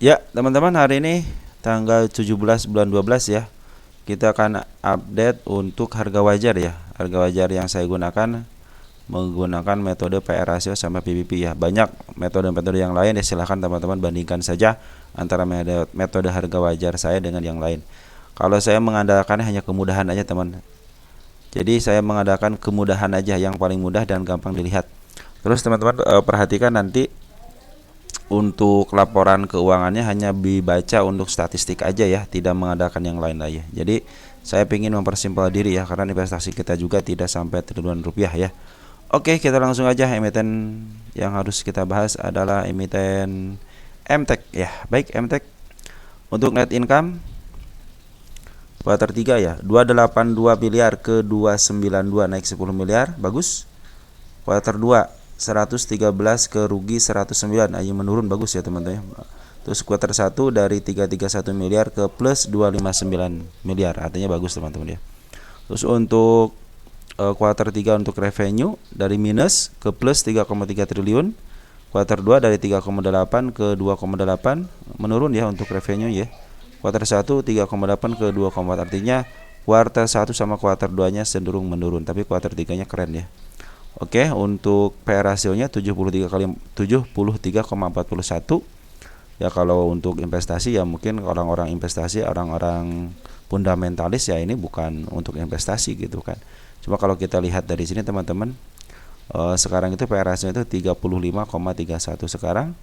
Ya, teman-teman, hari ini tanggal 17 bulan 12 ya. Kita akan update untuk harga wajar ya. Harga wajar yang saya gunakan menggunakan metode PR ratio sama PBP ya. Banyak metode-metode yang lain ya, silahkan teman-teman bandingkan saja antara metode harga wajar saya dengan yang lain. Kalau saya mengandalkan hanya kemudahan aja teman. Jadi saya mengandalkan kemudahan aja, yang paling mudah dan gampang dilihat. Terus teman-teman perhatikan nanti untuk laporan keuangannya hanya dibaca untuk statistik aja ya, tidak mengadakan yang lain lagi. Jadi saya ingin mempersimpel diri ya, karena investasi kita juga tidak sampai triliunan rupiah ya. Oke, kita langsung aja. Emiten yang harus kita bahas adalah emiten MTEK ya. Baik, MTEK untuk net income kuartal 3 ya, 282 miliar ke 292, naik 10 miliar, bagus. Kuartal 2 113 ke rugi 109, ayo menurun, bagus ya teman-teman. Terus kuartal 1 dari 331 miliar ke plus 259 miliar, artinya bagus teman-teman ya. Terus untuk kuartal 3 untuk revenue dari minus ke plus 3,3 triliun. Kuartal 2 dari 3,8 ke 2,8, menurun ya untuk revenue ya. Kuartal 1 3,8 ke 2,4, artinya kuartal 1 sama kuartal 2-nya cenderung menurun, tapi kuartal 3-nya keren ya. Oke, untuk PR rasionya 73 kali 73,41. Ya kalau untuk investasi ya mungkin orang-orang investasi, orang-orang fundamentalis ya, ini bukan untuk investasi gitu kan. Cuma kalau kita lihat dari sini teman-teman, sekarang itu PR rasionya itu 35,31, sekarang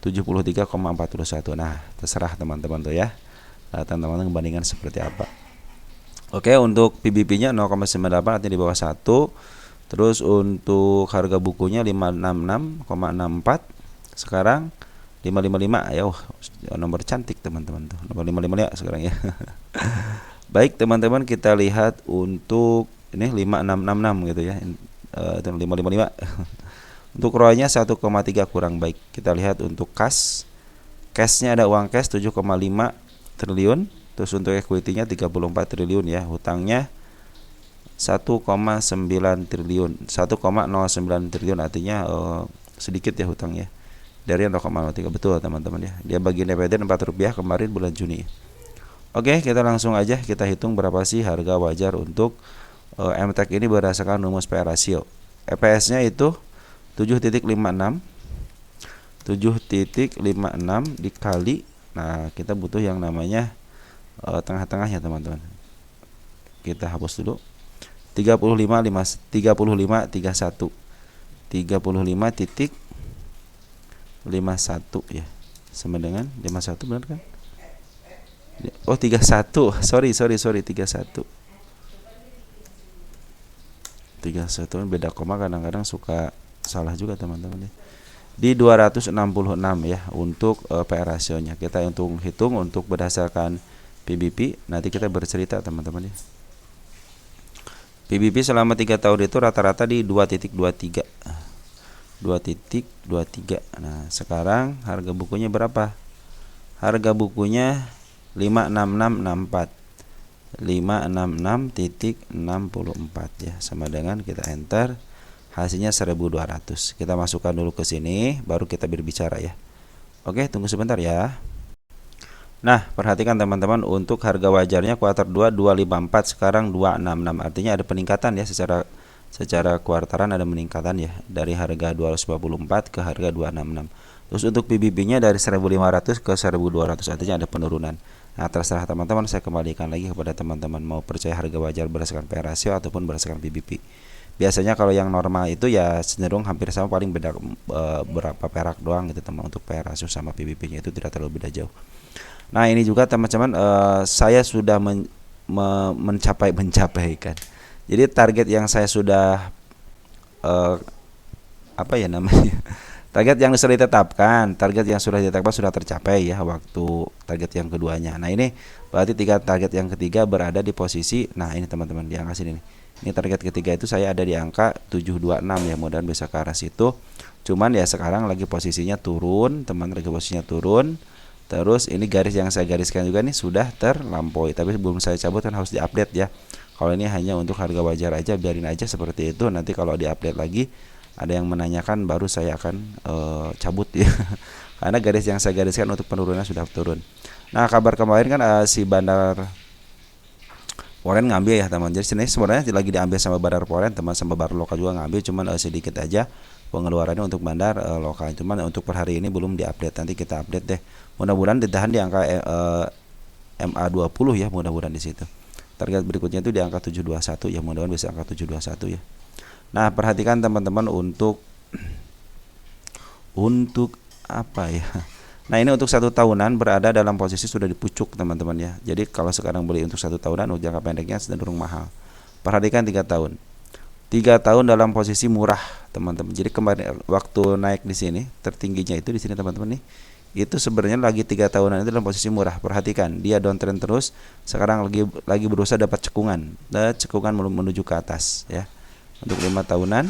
73,41. Nah, terserah teman-teman tuh ya. Nah, teman-teman bandingan seperti apa. Oke, untuk PBP-nya 0,98, artinya di bawah 1. Terus untuk harga bukunya 566,64, sekarang 555 ya. Nomor cantik teman-teman tuh, nomor 555 ya sekarang ya. Baik teman-teman, kita lihat untuk ini 5666 gitu ya. Itu 555. Untuk ROE-nya 1,3, kurang baik. Kita lihat untuk cashnya ada uang cash 7,5 triliun. Terus untuk equity-nya 34 triliun ya. Hutangnya 1,9 triliun, 1,09 triliun, artinya sedikit ya hutangnya dari 0,03. Betul teman-teman ya, dia bagi dividen 4 rupiah kemarin bulan Juni. Oke, kita langsung aja kita hitung berapa sih harga wajar untuk MTEK ini berdasarkan rumus PR ratio. EPS-nya itu 7,56, 7,56 dikali, nah kita butuh yang namanya tengah-tengahnya teman-teman. Kita hapus dulu. 35,31 35,51 ya, sama dengan 51, benar kan? Oh 31, sorry 31 beda koma, kadang-kadang suka salah juga teman-teman ya. Di 266 ya untuk PR rasionya. Kita hitung untuk berdasarkan PBP, nanti kita bercerita teman-teman ya. PBB selama 3 tahun itu rata-rata di 2,23. 2,23. Nah, sekarang harga bukunya berapa? Harga bukunya 56664. 566.64 ya, sama dengan kita enter, hasilnya 1200. Kita masukkan dulu ke sini baru kita berbicara ya. Oke, tunggu sebentar ya. Nah, perhatikan teman-teman, untuk harga wajarnya kuartal 2 254, sekarang 266. Artinya ada peningkatan ya, secara kuartalan ada peningkatan ya, dari harga 254 ke harga 266. Terus untuk PBB-nya dari 1500 ke 1200, artinya ada penurunan. Nah, terserah teman-teman, saya kembalikan lagi kepada teman-teman mau percaya harga wajar berdasarkan PR ratio ataupun berdasarkan PBB. Biasanya kalau yang normal itu ya cenderung hampir sama, paling beda berapa perak doang gitu teman, untuk PR ratio sama PBB-nya itu tidak terlalu beda jauh. Nah, ini juga teman-teman, saya sudah mencapaikan. Jadi target yang saya sudah apa ya namanya? Target yang sudah ditetapkan, sudah tercapai ya waktu target yang keduanya. Nah, ini berarti target yang ketiga berada di posisi, nah ini teman-teman di angka sini nih. Ini target ketiga itu saya ada di angka 726 ya, mudah-mudahan bisa ke arah situ. Cuman ya sekarang lagi posisinya turun, lagi posisinya turun. Terus ini garis yang saya gariskan juga nih sudah terlampaui, tapi sebelum saya cabut kan harus diupdate ya. Kalau ini hanya untuk harga wajar aja, biarin aja seperti itu. Nanti kalau diupdate lagi ada yang menanyakan, baru saya akan cabut ya. karena garis yang saya gariskan untuk penurunan sudah turun. Nah, kabar kemarin kan si Bandar Poren ngambil ya teman. Jadi sini sebenarnya lagi diambil sama Bandar Poren, teman sama Bandar Lokal juga ngambil, cuman sedikit aja pengeluarannya untuk Bandar Lokal. Cuman untuk per hari ini belum diupdate, nanti kita update deh. Mudah-mudahan ditahan di angka MA20 ya, mudah-mudahan di situ. Target berikutnya itu di angka 721 ya, mudah-mudahan bisa angka 721 ya. Nah, perhatikan teman-teman untuk apa ya? Nah, ini untuk 1 tahunan berada dalam posisi sudah dipucuk teman-teman ya. Jadi kalau sekarang beli untuk 1 tahunan untuk jangka pendeknya cenderung mahal. Perhatikan 3 tahun. 3 tahun dalam posisi murah teman-teman. Jadi kemarin waktu naik di sini tertingginya itu di sini teman-teman nih. Itu sebenarnya lagi 3 tahunan itu dalam posisi murah. Perhatikan, dia downtrend terus. Sekarang lagi berusaha dapat cekungan. Dan cekungan menuju ke atas ya. Untuk 5 tahunan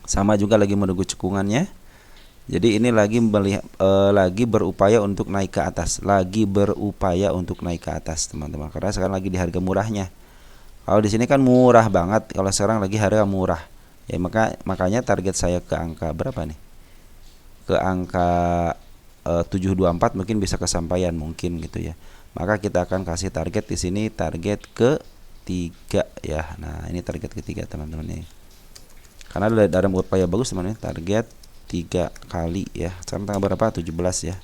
sama juga lagi menunggu cekungannya. Jadi ini lagi berupaya untuk naik ke atas, teman-teman. Karena sekarang lagi di harga murahnya. Kalau di sini kan murah banget, kalau sekarang lagi harga murah. Ya makanya target saya ke angka berapa nih? Ke angka 724 mungkin bisa kesampaian mungkin gitu ya. Maka kita akan kasih target di sini, target ke 3 ya. Nah, ini target ketiga teman-teman nih. Karena dalam upaya bagus teman-teman, target 3 kali ya. Sekarang tanggal berapa? 17 ya.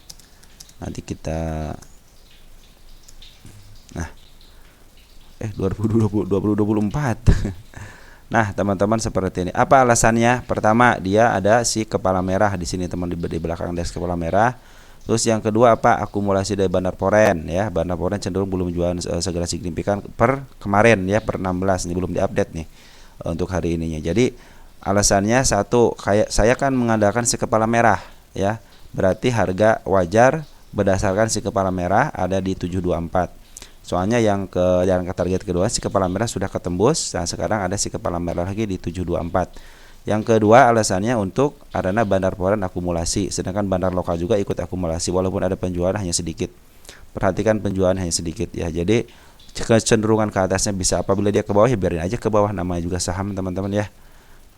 Nanti kita 2024. Nah, teman-teman seperti ini. Apa alasannya? Pertama, dia ada si kepala merah di sini teman, di belakang indeks kepala merah. Terus yang kedua apa? Akumulasi dari Bandar Poren ya. Bandar Poren cenderung belum jualan segera signifikan per kemarin ya, per 16 ini belum diupdate nih untuk hari ininya. Jadi alasannya satu, kayak saya kan mengandalkan si kepala merah ya. Berarti harga wajar berdasarkan si kepala merah ada di 724. Soalnya yang ke target kedua si kepala merah sudah ketembus. Nah, sekarang ada si kepala merah lagi di 724. Yang kedua alasannya untuk karena Bandar Poren akumulasi, sedangkan Bandar Lokal juga ikut akumulasi walaupun ada penjualan hanya sedikit. Perhatikan penjualan hanya sedikit ya. Jadi kecenderungan ke atasnya bisa, apabila dia ke bawah ya biarin aja ke bawah, namanya juga saham teman-teman ya.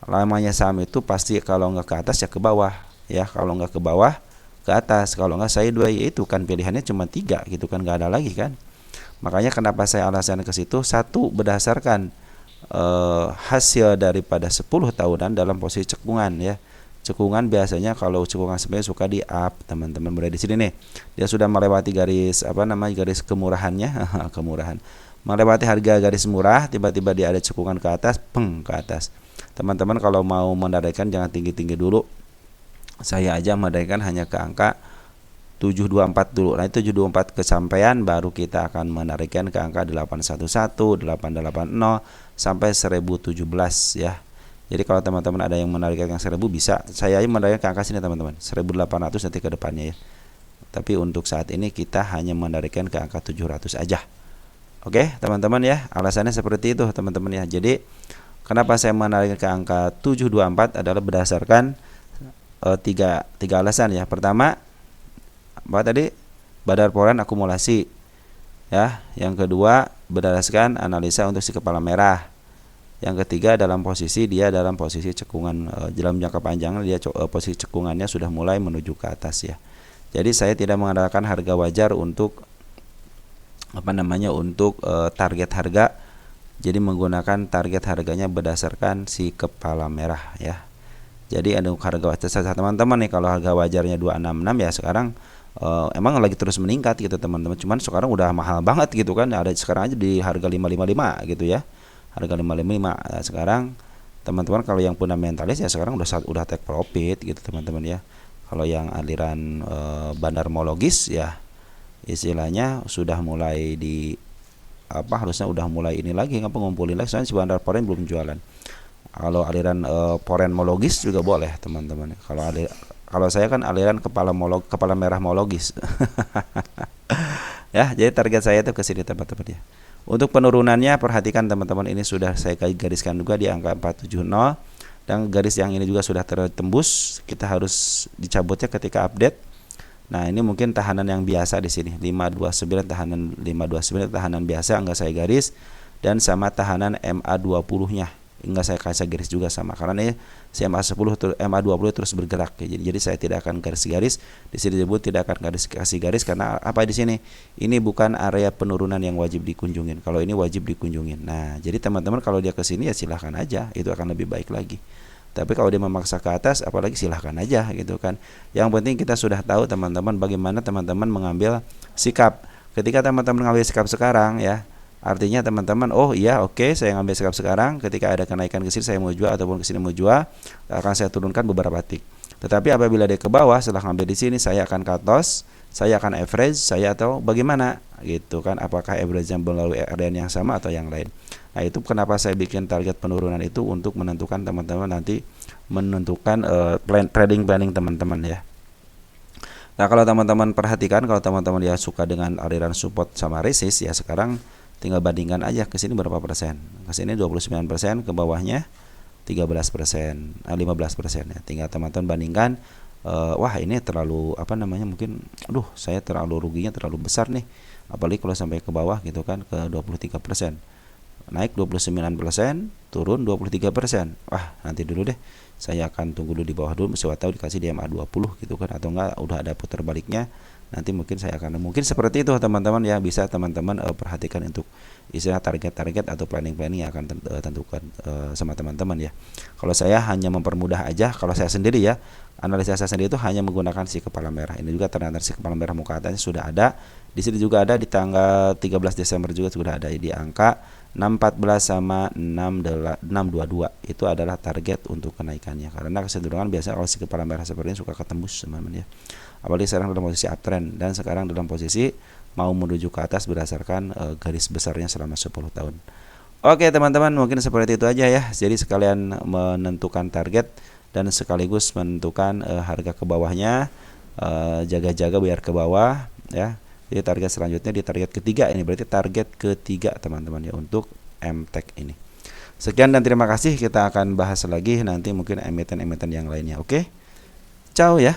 Namanya saham itu pasti kalau nggak ke atas ya ke bawah ya, kalau nggak ke bawah ke atas, kalau nggak sideways. Itu kan pilihannya cuma 3 gitu kan, nggak ada lagi kan. Makanya kenapa saya alasan ke situ, satu berdasarkan hasil daripada 10 tahunan dalam posisi cekungan ya. Cekungan biasanya kalau cekungan sebenarnya suka di up teman-teman. Mulai di sini nih dia sudah melewati garis garis kemurahannya kemurahan, melewati harga garis murah, tiba-tiba dia ada cekungan ke atas, ke atas. Teman-teman kalau mau menarikkan jangan tinggi-tinggi dulu. Saya aja menarikkan hanya ke angka 724 dulu. Nah, 724 kesampaian baru kita akan menarikkan ke angka 811, 880 sampai 1017 ya. Jadi kalau teman-teman ada yang menarikkan yang 1000 bisa. Saya aja menarikkan ke angka sini teman-teman, 1800 nanti ke depannya ya. Tapi untuk saat ini kita hanya menarikkan ke angka 700 aja. Oke, teman-teman ya. Alasannya seperti itu teman-teman ya. Jadi kenapa saya menarikkan ke angka 724 adalah berdasarkan tiga alasan ya. Pertama, apa tadi? Bandar Poren akumulasi ya. Yang kedua, berdasarkan analisa untuk si kepala merah. Yang ketiga, dalam posisi cekungan dalam jangka panjang, dia posisi cekungannya sudah mulai menuju ke atas ya. Jadi saya tidak mengandalkan harga wajar untuk target harga. Jadi menggunakan target harganya berdasarkan si kepala merah ya. Jadi ada harga wajar teman-teman nih, kalau harga wajarnya 266 ya sekarang emang lagi terus meningkat gitu teman-teman. Cuman sekarang udah mahal banget gitu kan. Ada sekarang aja di harga 555 gitu ya. Harga 555. Nah, sekarang teman-teman kalau yang fundamentalis ya sekarang udah take profit gitu teman-teman ya. Kalau yang aliran bandarmologis ya istilahnya sudah mulai harusnya udah mulai ini lagi ngumpulin lagi, soalnya si Bandar Poren belum jualan. Kalau aliran porenmologis juga boleh teman-teman. Kalau saya kan aliran kepala merah mologis. Ya, jadi target saya itu ke sini teman-teman ya. Untuk penurunannya perhatikan teman-teman, ini sudah saya gariskan juga di angka 470 dan garis yang ini juga sudah tertembus. Kita harus dicabutnya ketika update. Nah, ini mungkin tahanan yang biasa di sini 529, tahanan 529 tahanan biasa enggak saya garis, dan sama tahanan MA20-nya Enggak saya kasih garis juga sama, karena ini si MA20 terus bergerak ya. Jadi saya tidak akan garis-garis di sini, disebut tidak akan kasih garis karena apa di sini? Ini bukan area penurunan yang wajib dikunjungin. Kalau ini wajib dikunjungin. Nah, jadi teman-teman kalau dia ke sini ya silahkan aja, itu akan lebih baik lagi. Tapi kalau dia memaksa ke atas, apalagi silahkan aja gitu kan. Yang penting kita sudah tahu teman-teman bagaimana teman-teman mengambil sikap. Ketika teman-teman mengambil sikap sekarang ya, artinya teman-teman, oh iya oke, saya ngambil sikap sekarang. Ketika ada kenaikan ke sini saya mau jual ataupun ke sini mau jual, akan saya turunkan beberapa tick. Tetapi apabila dia ke bawah setelah ngambil di sini, saya akan cut loss, saya akan average, saya atau bagaimana gitu kan? Apakah average yang melalui area yang sama atau yang lain? Nah, itu kenapa saya bikin target penurunan itu untuk menentukan teman-teman nanti menentukan trading planning teman-teman ya. Nah, kalau teman-teman perhatikan, kalau teman-teman ya suka dengan aliran support sama resist ya, sekarang tinggal bandingkan aja ke sini berapa persen. Ke sini 29%, ke bawahnya 13%, 15% ya. Tinggal teman-teman bandingkan, wah ini terlalu mungkin saya terlalu ruginya terlalu besar nih. Apalagi kalau sampai ke bawah gitu kan, ke 23%. Naik 29%, turun 23%. Wah, nanti dulu deh. Saya akan tunggu dulu di bawah dulu, siapa tahu dikasih di MA20 gitu kan, atau enggak udah ada putar baliknya. Nanti mungkin saya akan seperti itu teman-teman ya, bisa teman-teman perhatikan untuk istilah target-target atau planning-planning yang akan tentukan sama teman-teman ya. Kalau saya hanya mempermudah aja, kalau saya sendiri ya, analisa saya sendiri itu hanya menggunakan si kepala merah. Ini juga ternyata si kepala merah muka atasnya sudah ada. Di sini juga ada di tanggal 13 Desember juga sudah ada di angka 614 sama 622. Itu adalah target untuk kenaikannya. Karena kecenderungan biasanya kalau si kepala merah seperti ini suka ketembus teman-teman ya. Apalagi sekarang dalam posisi uptrend dan sekarang dalam posisi mau menuju ke atas berdasarkan garis besarnya selama 10 tahun. Oke teman-teman, mungkin seperti itu aja ya. Jadi sekalian menentukan target dan sekaligus menentukan harga ke bawahnya, jaga-jaga biar ke bawah ya. Jadi target selanjutnya di target ketiga, ini berarti target ketiga teman-teman ya untuk MTech ini. Sekian dan terima kasih, kita akan bahas lagi nanti mungkin emiten-emiten yang lainnya. Oke, ciao ya.